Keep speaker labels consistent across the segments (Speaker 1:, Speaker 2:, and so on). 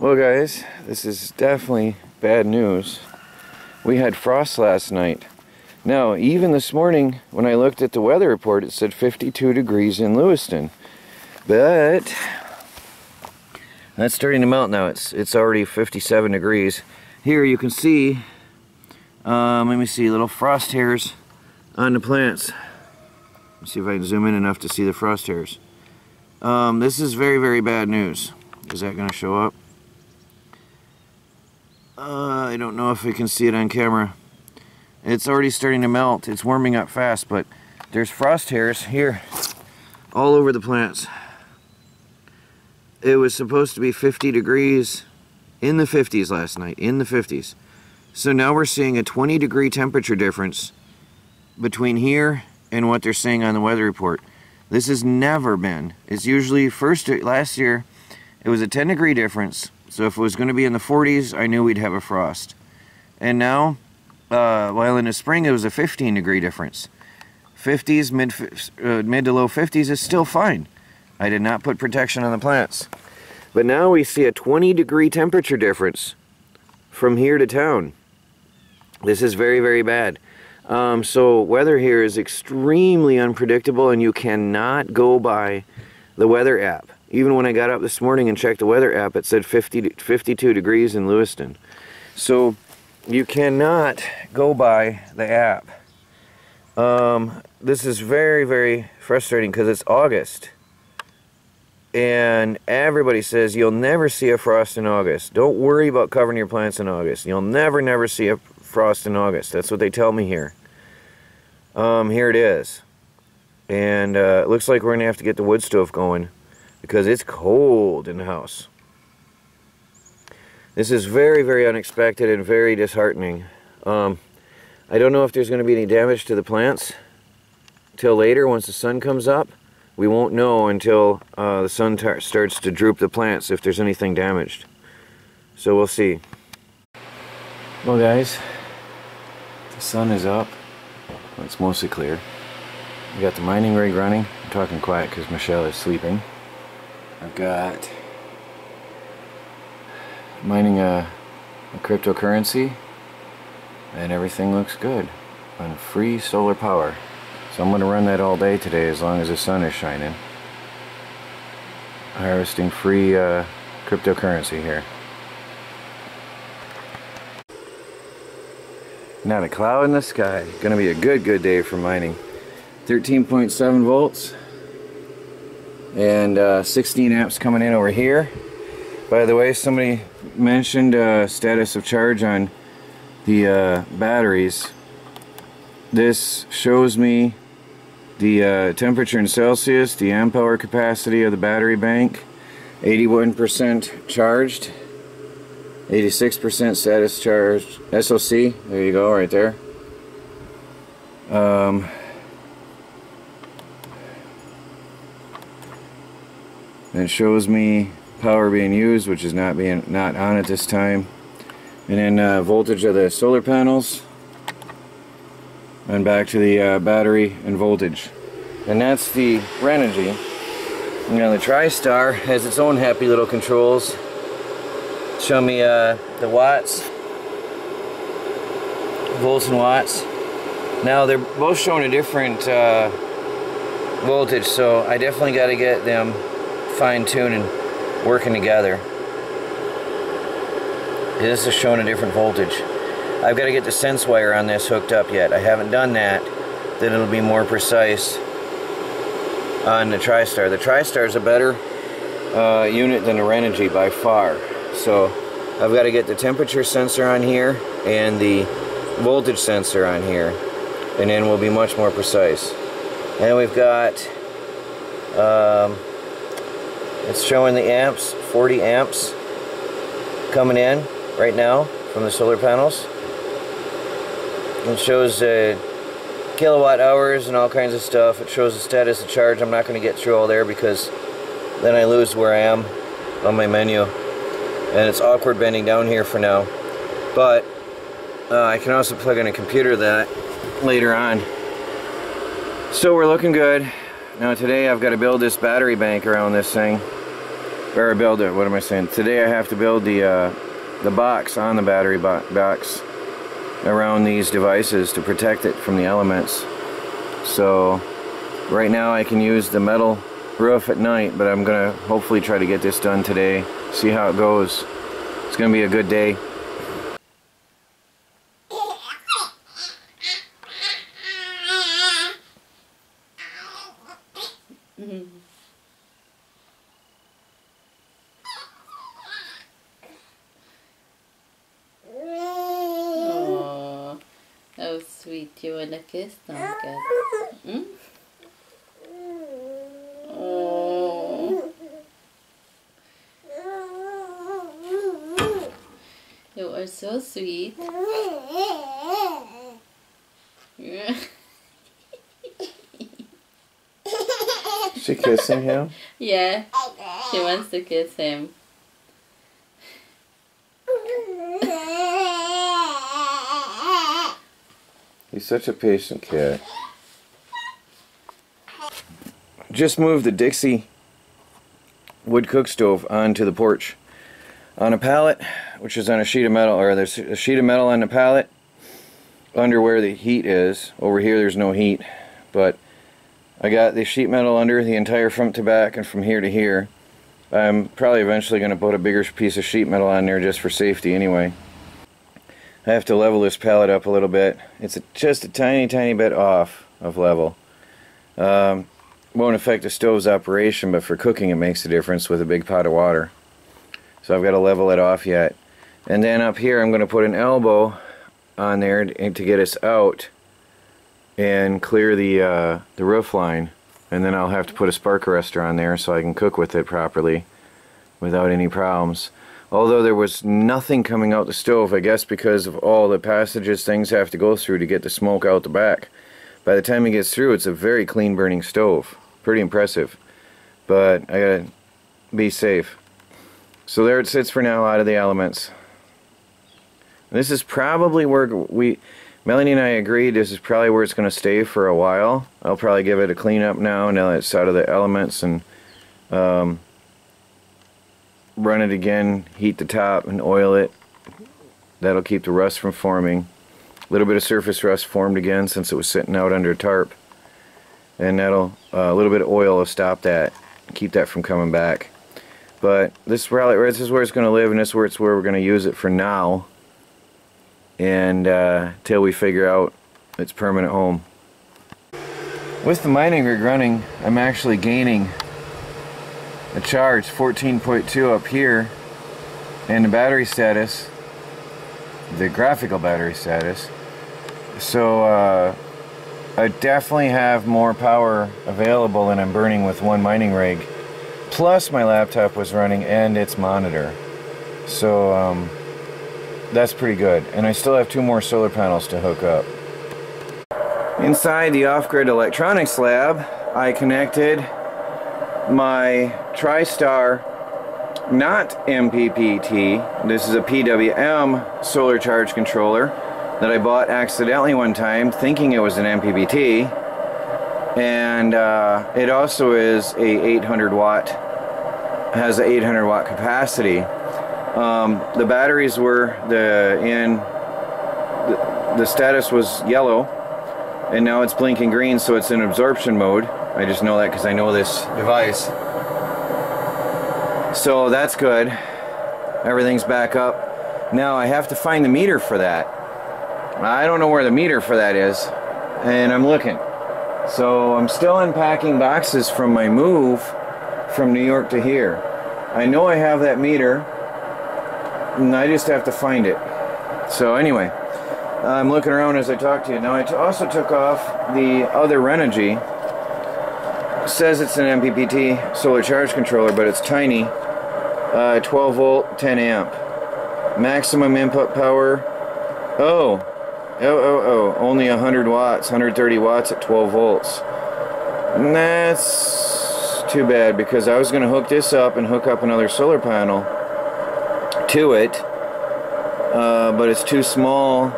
Speaker 1: Well guys, this is definitely bad news. We had frost last night. Now, even this morning when I looked at the weather report, it said 52 degrees in Lewiston. But that's starting to melt now. It's already 57 degrees. Here you can see, let me see, little frost hairs on the plants. Let's see if I can zoom in enough to see the frost hairs. This is very, very bad news. Is that going to show up? I don't know if we can see it on camera. It's already starting to melt. It's warming up fast, but there's frost hairs here all over the plants. It was supposed to be 50 degrees in the 50s last night, in the 50s. So now we're seeing a 20-degree temperature difference between here and what they're saying on the weather report. This has never been. It's usually last year it was a 10-degree difference. So if it was going to be in the 40s, I knew we'd have a frost. And now, while in the spring it was a 15-degree difference. 50s, mid to low 50s is still fine. I did not put protection on the plants. But now we see a 20-degree temperature difference from here to town. This is very, very bad. So weather here is extremely unpredictable, and you cannot go by the weather app. Even when I got up this morning and checked the weather app, it said 52 degrees in Lewiston. So you cannot go by the app. This is very, very frustrating because it's August. And everybody says you'll never see a frost in August. Don't worry about covering your plants in August. You'll never see a frost in August. That's what they tell me here. Here it is. And it looks like we're going to have to get the wood stove going, because it's cold in the house. This is very, very unexpected and very disheartening. I don't know if there's going to be any damage to the plants till later once the sun comes up. We won't know until the sun starts to droop the plants if there's anything damaged. So we'll see. Well guys, the sun is up. Well, it's mostly clear. We got the mining rig running. I'm talking quiet because Michelle is sleeping. I've got mining a cryptocurrency, and everything looks good on free solar power. So I'm going to run that all day today as long as the sun is shining. Harvesting free cryptocurrency here. Not a cloud in the sky. Going to be a good day for mining. 13.7 volts. And 16 amps coming in over here. By the way, somebody mentioned status of charge on the batteries. This shows me the temperature in Celsius, the amp hour capacity of the battery bank. 81% charged, 86% status charged. SOC, there you go, right there. It shows me power being used, which is not on at this time, and then voltage of the solar panels, and back to the battery and voltage, and that's the Renogy. Now the TriStar has its own happy little controls. Show me the watts, volts and watts. Now they're both showing a different voltage, so I definitely got to get them fine-tuned and working together. This is showing a different voltage. I've got to get the sense wire on this hooked up yet. I haven't done that. Then it'll be more precise on the TriStar. The TriStar is a better unit than the Renogy by far. So I've got to get the temperature sensor on here and the voltage sensor on here, and then we'll be much more precise. And we've got it's showing the amps, 40 amps coming in right now from the solar panels. It shows kilowatt hours and all kinds of stuff. It shows the status of charge. I'm not going to get through all there because then I lose where I am on my menu. And it's awkward bending down here for now. But I can also plug in a computer that later on. So we're looking good. Now today I've got to build this battery bank around this thing. or build it, what am I saying? Today I have to build the box on the battery box around these devices to protect it from the elements. So right now I can use the metal roof at night, but I'm gonna hopefully try to get this done today, see how it goes. It's gonna be a good day.
Speaker 2: Oh, how sweet. You want a kiss, Tomcat? Hmm? Oh. You are so sweet.
Speaker 1: She kissing him?
Speaker 2: Yeah, she wants to kiss him.
Speaker 1: He's such a patient cat. Just moved the Dixie wood cook stove onto the porch on a pallet, which is on a sheet of metal, or there's a sheet of metal on the pallet under where the heat is. Over here there's no heat, but I got the sheet metal under the entire front to back and from here to here. I'm probably eventually going to put a bigger piece of sheet metal on there just for safety anyway. I have to level this pallet up a little bit. It's just a tiny bit off of level. Won't affect the stove's operation, but for cooking it makes a difference with a big pot of water. So I've got to level it off yet. And then up here I'm going to put an elbow on there to get us out and clear the roof line. And then I'll have to put a spark arrestor on there so I can cook with it properly without any problems. Although there was nothing coming out the stove, I guess because of all the passages things have to go through to get the smoke out the back. By the time it gets through, it's a very clean burning stove. Pretty impressive. But I gotta be safe. So there it sits for now, out of the elements. This is probably where Melanie and I agreed this is probably where it's going to stay for a while. I'll probably give it a clean up now that it's out of the elements, and run it again, heat the top and oil it. That'll keep the rust from forming. A little bit of surface rust formed again since it was sitting out under a tarp, and that'll a little bit of oil will stop that, keep that from coming back. But this is where it's going to live, and this is where we're going to use it for now, and till we figure out its permanent home. With the mining rig running, I'm actually gaining a charge, 14.2 up here, and the battery status, the graphical battery status. So I definitely have more power available than I'm burning with one mining rig. Plus my laptop was running and its monitor. So that's pretty good. And I still have 2 more solar panels to hook up. Inside the off-grid electronics lab, I connected my TriStar, not MPPT. This is a PWM solar charge controller that I bought accidentally one time thinking it was an MPPT. And it also is a 800 watt, has an 800 watt capacity. The batteries were the status was yellow, and now it's blinking green, so it's in absorption mode. I just know that because I know this device. So that's good. Everything's back up. Now I have to find the meter for that. I don't know where the meter for that is, and I'm looking. So I'm still unpacking boxes from my move from New York to here. I know I have that meter, and I just have to find it. So anyway, I'm looking around as I talk to you. Now I also took off the other Renogy. It says it's an MPPT solar charge controller, but it's tiny. 12 volt, 10 amp. Maximum input power. Only 100 watts, 130 watts at 12 volts. And that's too bad, because I was going to hook this up and hook up another solar panel to it, but it's too small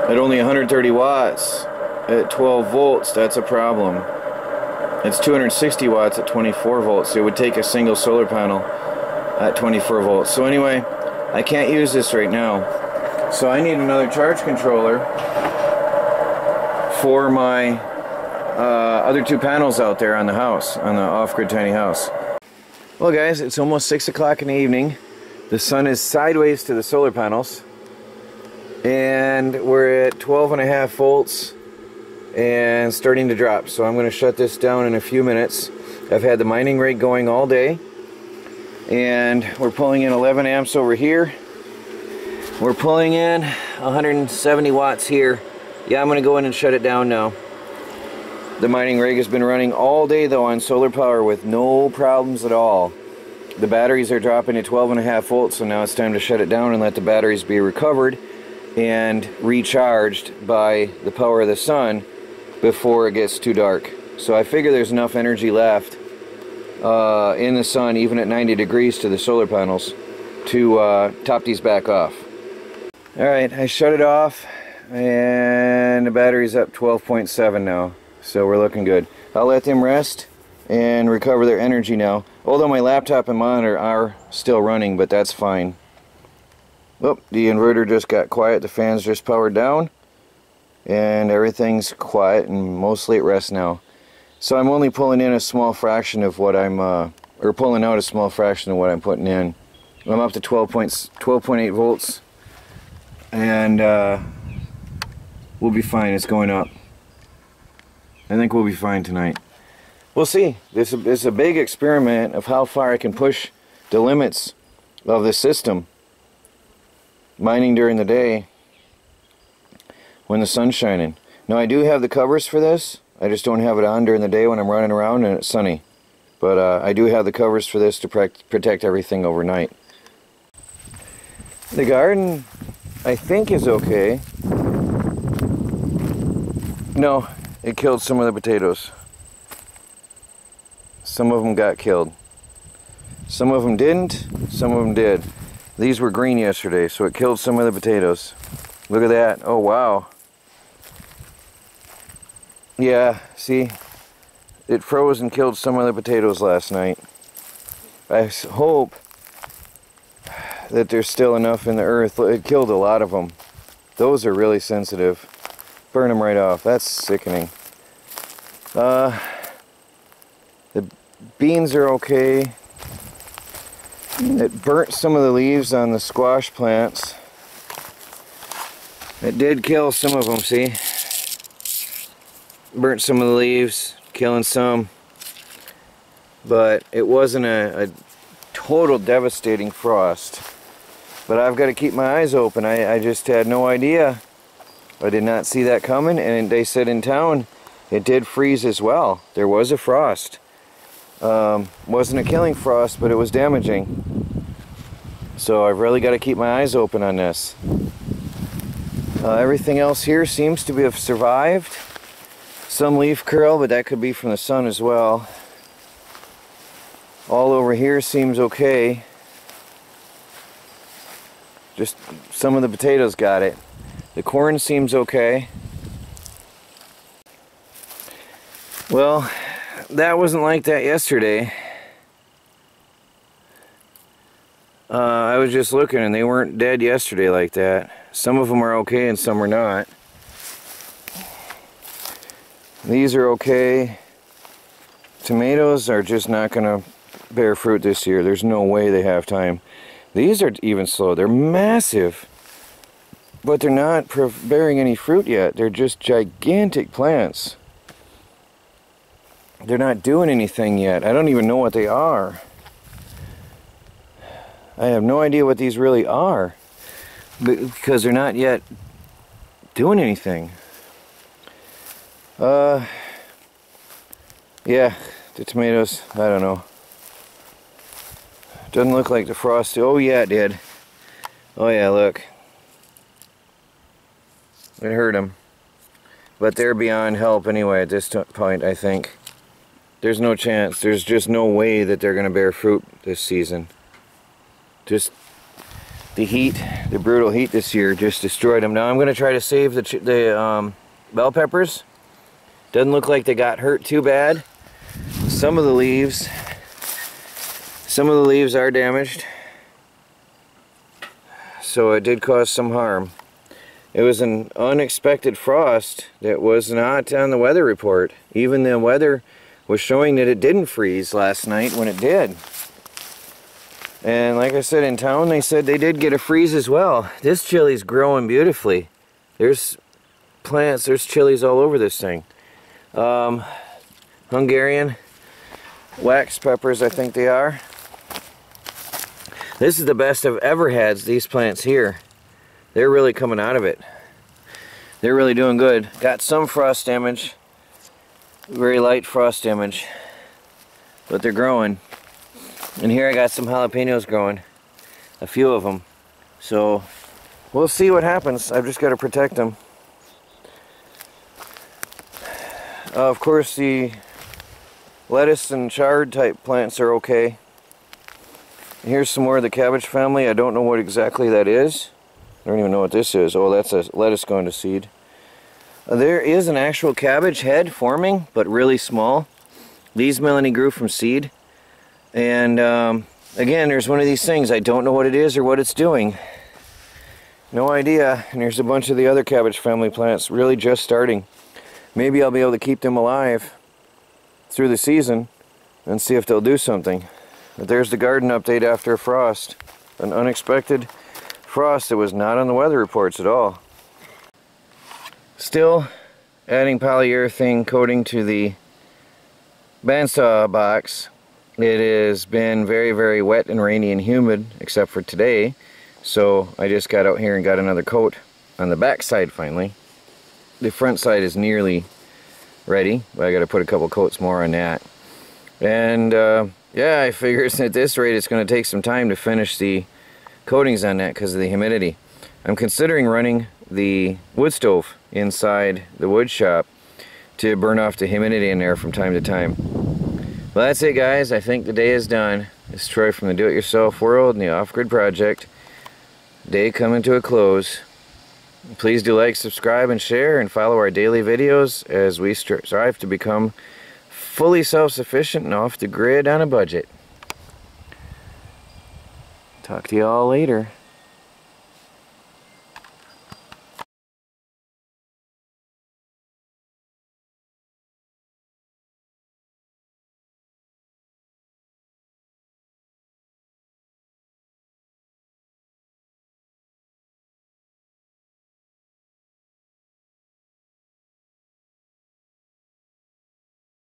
Speaker 1: at only 130 watts at 12 volts. That's a problem. It's 260 watts at 24 volts. So it would take a single solar panel at 24 volts. So anyway, I can't use this right now. So I need another charge controller for my other two panels out there on the house, on the off-grid tiny house. Well guys, it's almost 6 o'clock in the evening. The sun is sideways to the solar panels. And we're at 12.5 volts and starting to drop. So I'm going to shut this down in a few minutes. I've had the mining rig going all day. And we're pulling in 11 amps over here. We're pulling in 170 watts here. Yeah, I'm going to go in and shut it down now. The mining rig has been running all day though on solar power with no problems at all. The batteries are dropping to 12.5 volts, so now it's time to shut it down and let the batteries be recovered and recharged by the power of the sun before it gets too dark. So I figure there's enough energy left in the sun, even at 90 degrees to the solar panels, to top these back off. Alright, I shut it off and the battery's up 12.7 now. So we're looking good. I'll let them rest and recover their energy now. Although my laptop and monitor are still running, but that's fine. Oh, the inverter just got quiet. The fans just powered down. And everything's quiet and mostly at rest now. So I'm only pulling in a small fraction of what I'm, or pulling out a small fraction of what I'm putting in. I'm up to 12.8 volts. And we'll be fine. It's going up. I think we'll be fine tonight. We'll see. This is a big experiment of how far I can push the limits of the system. Mining during the day when the sun's shining. Now I do have the covers for this. I just don't have it on during the day when I'm running around and it's sunny. But I do have the covers for this to protect everything overnight. The garden, I think, is okay. No. It killed some of the potatoes. Some of them got killed. Some of them didn't, some of them did. These were green yesterday, so it killed some of the potatoes. Look at that. Oh, wow. Yeah, see? It froze and killed some of the potatoes last night. I hope that there's still enough in the earth. It killed a lot of them. Those are really sensitive. Burn them right off. That's sickening. The beans are okay. It burnt some of the leaves on the squash plants. It did kill some of them, see? Burnt some of the leaves, killing some. But it wasn't a total devastating frost. But I've got to keep my eyes open. I just had no idea. I did not see that coming, and they said in town it did freeze as well. There was a frost. Wasn't a killing frost, but it was damaging. So I've really got to keep my eyes open on this. Everything else here seems to have survived. Some leaf curl, but that could be from the sun as well. All over here seems okay. Just some of the potatoes got it. The corn seems okay. Well, that wasn't like that yesterday. I was just looking and they weren't dead yesterday like that. Some of them are okay and some are not. These are okay. Tomatoes are just not going to bear fruit this year. There's no way they have time. These are even slow. They're massive. But they're not bearing any fruit yet. They're just gigantic plants. They're not doing anything yet. I don't even know what they are. I have no idea what these really are. Because they're not yet doing anything. Yeah, the tomatoes, I don't know. Doesn't look like the frost. Oh yeah, it did. Oh yeah, look. It hurt them. But they're beyond help anyway at this point, I think. There's no chance. There's just no way that they're going to bear fruit this season. Just the heat, the brutal heat this year just destroyed them. Now I'm going to try to save the bell peppers. Doesn't look like they got hurt too bad. some of the leaves are damaged, so it did cause some harm. It was an unexpected frost that was not on the weather report. Even the weather was showing that it didn't freeze last night when it did. And like I said, in town they said they did get a freeze as well. This chili's growing beautifully. There's plants, there's chilies all over this thing. Hungarian wax peppers, I think they are. This is the best I've ever had, these plants here. They're really coming out of it. They're really doing good. Got some frost damage, very light frost damage, but they're growing. And here I got some jalapenos growing, a few of them. So we'll see what happens. I've just got to protect them. Of course, the lettuce and chard type plants are okay. Here's some more of the cabbage family. I don't know what exactly that is. I don't even know what this is. Oh, that's a lettuce going to seed. There is an actual cabbage head forming, but really small. These Melanie grew from seed. And again, there's one of these things. I don't know what it is or what it's doing. No idea. And there's a bunch of the other cabbage family plants really just starting. Maybe I'll be able to keep them alive through the season and see if they'll do something. But there's the garden update after a frost. An unexpected frost that was not on the weather reports at all. Still adding polyurethane coating to the bandsaw box. It has been very, very wet and rainy and humid except for today, so I just got out here and got another coat on the back side finally. The front side is nearly ready, but I got to put a couple coats more on that. And yeah, I figure at this rate it's going to take some time to finish the coatings on that because of the humidity. I'm considering running the wood stove inside the wood shop to burn off the humidity in there from time to time. Well, that's it, guys. I think the day is done. It's Troy from the Do-It-Yourself World and the Off-Grid Project. Day coming to a close. Please do like, subscribe, and share, and follow our daily videos as we strive to become fully self-sufficient and off the grid on a budget. Talk to you all later.